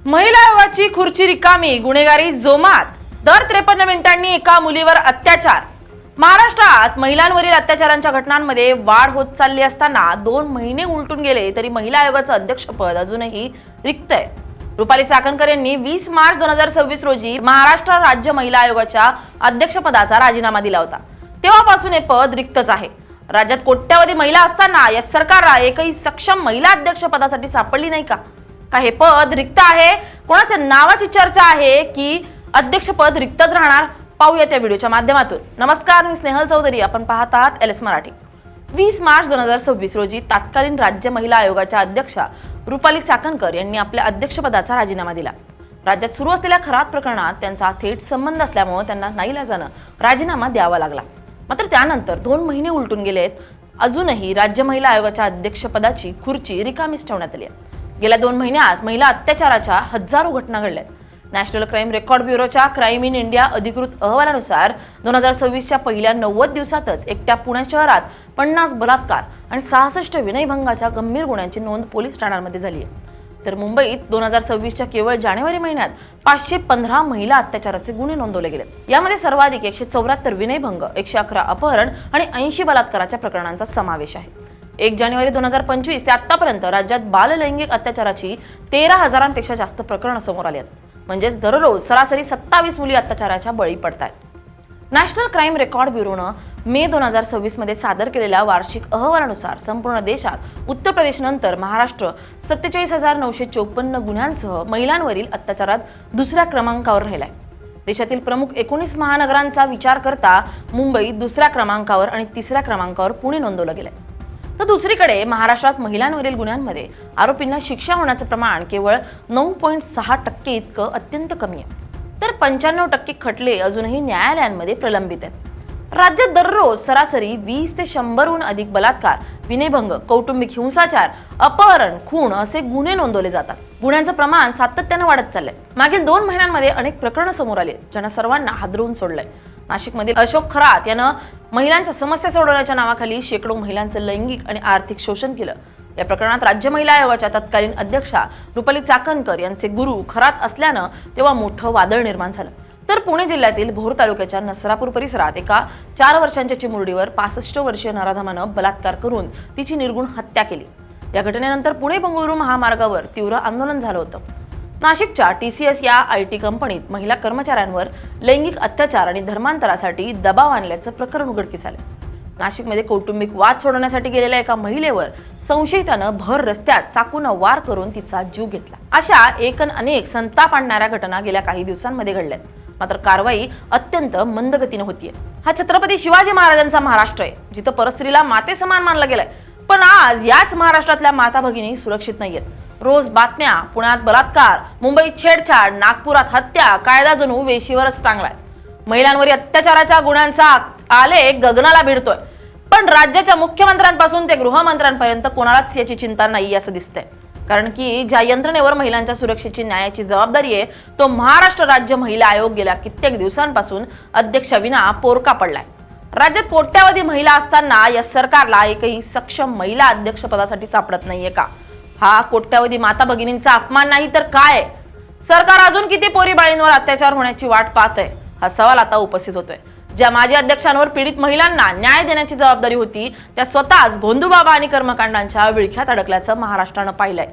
महिला आयोगाची खुर्ची रिकामी, गुन्हेगारी जोमात। दर 53 मिनिटांनी एका मुलीवर अत्याचार। महाराष्ट्रात महिलांवरील अत्याचारांच्या घटनांमध्ये वाढ होत चालली असताना 2 महिने उलटून गेले तरी महिला आयोगाचं अध्यक्षपद अजूनही रिक्त आहे। रुपाली चाकणकर यांनी 20 मार्च 2026 रोजी महाराष्ट्र राज्य महिला आयोगाच्या अध्यक्षपदाचा राजीनामा दिला होता। तेव्हापासून हे पद रिक्तच आहे। राज्यात कोट्यावधी महिला असताना या सरकारला एकही सक्षम महिला अध्यक्षपदासाठी सापडली नाही का? हे पद रिक्त आहे? कोणाच्या नावाची चर्चा आहे की अध्यक्षपद रिक्तच राहणार? पाहूया त्या व्हिडिओच्या माध्यमातून। नमस्कार, मी स्नेहल चौधरी, आपण पाहत आहात LS मराठी। 20 मार्च 2026 रोजी तत्कालीन राज्य महिला आयोगाच्या अध्यक्षा रुपाली चाकणकर यांनी आपल्या अध्यक्षपदाचा राजीनामा दिला। राज्यात सुरू असलेल्या खरात प्रकरणात त्यांचा थेट संबंध असल्यामुळे त्यांना नाईलाजाने राजीनामा द्यावा लागला। मात्र त्यानंतर 2 महिने उलटून गेलेत, अजूनही राज्य महिला आयोगाच्या अध्यक्षपदाची खुर्ची रिकामीच ठेवण्यात आली आहे। गेल्या 2 महिन्यात महिला अत्याचाराच्या हजारो घटना घडल्यात। National crime record ब्युरोच्या crime in India अधिकृत अहवालानुसार 2026च्या पहिल्या 90 दिवसातच एकट्या पुणे शहरात 50 बलात्कार आणि 66 विनयभंगाच्या गंभीर गुन्ह्यांची नोंद पोलीस ठाण्यांमध्ये झाली आहे। तर मुंबईत 2026च्या केवळ जानेवारी महिन्यात 515 महिला अत्याचाराचे गुन्हे नोंदवले गेले। यामध्ये सर्वाधिक 174 विनयभंग, 111 अपहरण आणि 80 बलात्काराच्या प्रकरणांचा समावेश आहे। 1 जानेवारी 2025 ते आतापर्यंत राज्यात बाललैंगिक अत्याचाराची 13,000पेक्षा जास्त प्रकरणं समोर आली आहेत। म्हणजेच दररोज सरासरी 27 मुली अत्याचाराच्या बळी पडतात। नॅशनल क्राईम रेकॉर्ड ब्युरोनं मे 2026 मध्ये सादर केलेल्या वार्षिक अहवालानुसार संपूर्ण देशात उत्तर प्रदेशनंतर महाराष्ट्र 47,954 गुन्ह्यांसह महिलांवरील अत्याचारात दुसऱ्या क्रमांकावर राहिलाय। देशातील प्रमुख 19 महानगरांचा विचार करता मुंबई दुसऱ्या क्रमांकावर आणि तिसऱ्या क्रमांकावर पुणे नोंदवलं गेलंय। तर दुसरीकडे महाराष्ट्रात महिलांवरील गुन्ह्यांमध्ये आरोपींना शिक्षा होण्याचं प्रमाण केवळ 9.6% इतकं अत्यंत कमी आहे। तर 95% खटले अजूनही न्यायालयांमध्ये प्रलंबित आहेत। राज्यात दररोज सरासरी 20 ते 100हून अधिक बलात्कार, विनयभंग, कौटुंबिक हिंसाचार, अपहरण, खून असे गुन्हे नोंदवले जातात। गुन्ह्यांचं प्रमाण सातत्याने वाढत चाललंय। मागील 2 महिन्यांमध्ये अनेक प्रकरणं समोर आली ज्यांना सर्वांना हादरवून सोडलंय। नाशिकमधील अशोक खरात यानं महिलांच्या समस्या सोडवण्याच्या नावाखाली शेकडो महिलांचं लैंगिक आणि आर्थिक शोषण केलं। या प्रकरणात राज्य महिला आयोगाच्या तत्कालीन अध्यक्षा रुपाली चाकणकर यांचे गुरु खरात असल्यानं तेव्हा मोठं वादळ निर्माण झालं। तर पुणे जिल्ह्यातील भोर तालुक्याच्या नसरापूर परिसरात एका 4 वर्षांच्या चिमुरडीवर 65 वर्षीय नराधमानं बलात्कार करून तिची निर्गुण हत्या केली। या घटनेनंतर पुणे बंगळुरू महामार्गावर तीव्र आंदोलन झालं होतं। नाशिकच्या TCS या IT कंपनीत महिला कर्मचाऱ्यांवर लैंगिक अत्याचार आणि धर्मांतरासाठी दबाव आणल्याचं प्रकरण उघडकीस आलं। नाशिकमध्ये कौटुंबिक वाद सोडवण्यासाठी गेलेल्या एका महिलेवर संशयितानं भर रस्त्यात चाकून वार करून तिचा जीव घेतला। अशा अनेक संताप आणणाऱ्या घटना गेल्या काही दिवसांमध्ये घडल्यात। मात्र कारवाई अत्यंत मंद गतीने होतीये। हा छत्रपती शिवाजी महाराजांचा महाराष्ट्र आहे, जिथं परस्त्रीला माते समान मानलं गेलंय। पण आज याच महाराष्ट्रातल्या माता भगिनी सुरक्षित नाहीयेत। रोज बातम्या, पुण्यात बलात्कार, मुंबईत छेडछाड, नागपुरात हत्या, कायदा जणू वेशीवरच टांगलाय। महिलांवरील अत्याचाराच्या गुन्ह्यांचा आलेख गगनाला भिडतोय, पण राज्याच्या मुख्यमंत्र्यांपासून ते गृहमंत्र्यांपर्यंत कोणालाच याची चिंता नाही असं दिसतंय। कारण की ज्या यंत्रणेवर महिलांच्या सुरक्षेची न्यायाची जबाबदारी आहे तो महाराष्ट्र राज्य महिला आयोग गेल्या कित्येक दिवसांपासून अध्यक्षाविना पोरका पडलाय। राज्यात कोट्यावधी महिला असताना या सरकारला एकही सक्षम महिला अध्यक्षपदासाठी सापडत नाहीये का? हा कोट्यावधी माता भगिनींचा अपमान नाही तर काय? सरकार अजून किती पोरी बाळींवर अत्याचार होण्याची वाट पाहतंय? हा सवाल आता उपस्थित होतोय। ज्या माजी अध्यक्षांवर पीडित महिलांना न्याय देण्याची जबाबदारी होती त्या स्वतःच भोंदूबाबा आणि कर्मकांडांच्या विळख्यात अडकल्याचं महाराष्ट्रानं पाहिलंय।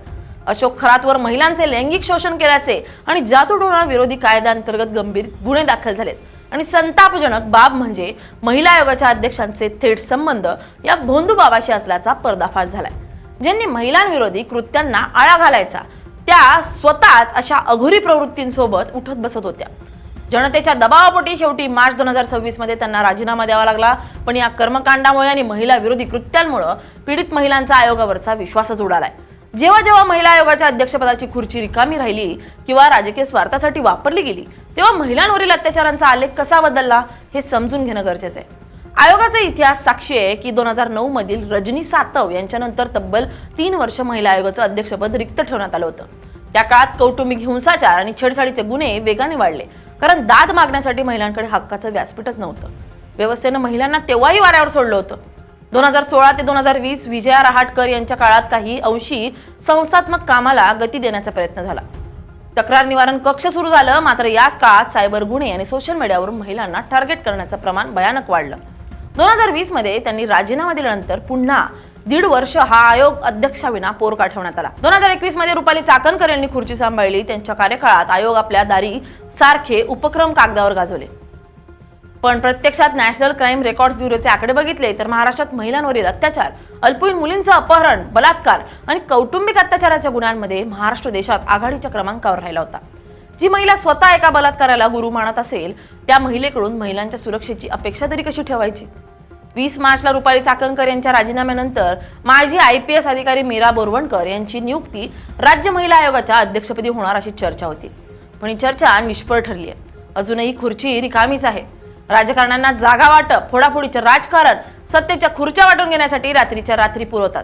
अशोक खरातवर महिलांचे लैंगिक शोषण केल्याचे आणि जादूटोणा विरोधी कायद्याअंतर्गत गंभीर गुन्हे दाखल झालेत। आणि संतापजनक बाब म्हणजे महिला आयोगाच्या अध्यक्षांचे थेट संबंध या भोंदूबाबाशी असल्याचा पर्दाफाश झालाय। ज्यांनी महिलांविरोधी कृत्यांना आळा घालायचा त्या स्वतःच अशा अघोरी प्रवृत्तींसोबत उठत बसत होत्या। जनतेच्या दबावापोटी शेवटी मार्च 2026 मध्ये त्यांना राजीनामा द्यावा लागला। पण या कर्मकांडामुळे आणि महिला विरोधी कृत्यांमुळे पीडित महिलांचा आयोगावरचा विश्वासच उडालाय। जेव्हा जेव्हा महिला आयोगाच्या अध्यक्षपदाची खुर्ची रिकामी राहिली किंवा राजकीय स्वार्थासाठी वापरली गेली तेव्हा महिलांवरील अत्याचारांचा आलेख कसा बदलला हे समजून घेणं गरजेचं आहे। आयोगाचा इतिहास साक्षी आहे की 2009 मधील रजनी सातव यांच्यानंतर तब्बल 3 वर्ष महिला आयोगाचं अध्यक्षपद रिक्त ठेवण्यात आलं होतं। त्या काळात कौटुंबिक हिंसाचार आणि छेडछाडीचे गुन्हे वेगाने वाढले, कारण दाद मागण्यासाठी महिलांकडे हक्काचं व्यासपीठच नव्हतं। व्यवस्थेनं महिलांना तेव्हाही वाऱ्यावर सोडलं होतं। 2016 ते 2020 विजया रहाटकर यांच्या काळात काही अंशी संस्थात्मक कामाला गती देण्याचा प्रयत्न झाला। तक्रार निवारण कक्ष सुरू झालं, मात्र याच काळात सायबर गुन्हे आणि सोशल मीडियावरून महिलांना टार्गेट करण्याचं प्रमाण भयानक वाढलं. 2020 मध्ये त्यांनी राजीनामा दिल्यानंतर पुन्हा 1.5 वर्ष हा आयोग अध्यक्षाविना पोर काठवण्यात आला. 2021 मध्ये रुपाली चाकणकर यांनी खुर्ची सांभाळली. त्यांच्या कार्यकाळात आयोग आपल्या दारी सारखे उपक्रम कागदावर गाजवले. पण प्रत्यक्षात नॅशनल क्राईम रेकॉर्ड्स ब्युरोचे आकडे बघितले तर महाराष्ट्रात महिलांवरील अत्याचार, अल्पवयीन मुलींचं अपहरण, बलात्कार आणि कौटुंबिक अत्याचाराच्या गुन्ह्यांमध्ये महाराष्ट्र देशात आघाडीच्या क्रमांकावर राहिला होता. जी महिला स्वतः एका बलात्काराला गुरु मानत असेल, त्या महिलेकडून महिलांच्या सुरक्षेची अपेक्षा तरी कशी ठेवायची? 20 मार्चला रुपाली चाकणकर यांच्या राजीनाम्यानंतर माजी IPS अधिकारी मीरा बोरवणकर यांची नियुक्ती राज्य महिला आयोगाच्या अध्यक्षपदी होणार अशी चर्चा होती. पण ही चर्चा निष्फळ ठरली आहे. अजूनही खुर्ची रिकामीच आहे. राजकारण्यांना जागा वाटप, फोडाफोडीचं राजकारण, सत्तेच्या खुर्च्या वाटून घेण्यासाठी रात्रीच्या रात्री पुरवतात.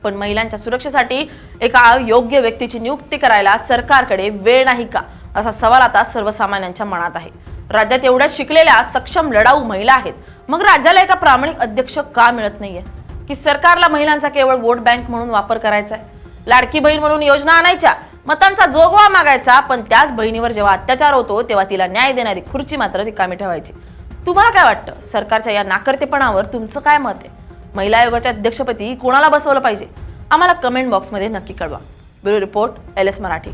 पण महिलांच्या सुरक्षेसाठी एका योग्य व्यक्तीची नियुक्ती करायला सरकारकडे वेळ नाही का, असा सवाल आता सर्वसामान्यांच्या मनात आहे. राज्यात एवढ्या शिकलेल्या सक्षम लढाऊ महिला आहेत, मग राज्याला एका प्रामाणिक अध्यक्ष का मिळत नाहीये? की सरकारला महिलांचा केवळ वोट बँक म्हणून वापर करायचा आहे? लाडकी बहीण म्हणून योजना आणायच्या, मतांचा जोगवा मागायचा, पण त्याच बहिणीवर जेव्हा अत्याचार होतो तेव्हा तिला न्याय देणारी खुर्ची मात्र रिकामी ठेवायची. तुम्हाला काय वाटतं? सरकारच्या या नाकर्तेपणावर तुमचं काय मत आहे? महिला आयोगाच्या अध्यक्षपदी कोणाला बसवलं पाहिजे? आम्हाला कमेंट बॉक्समध्ये नक्की कळवा. Bureau report, LS Marathi.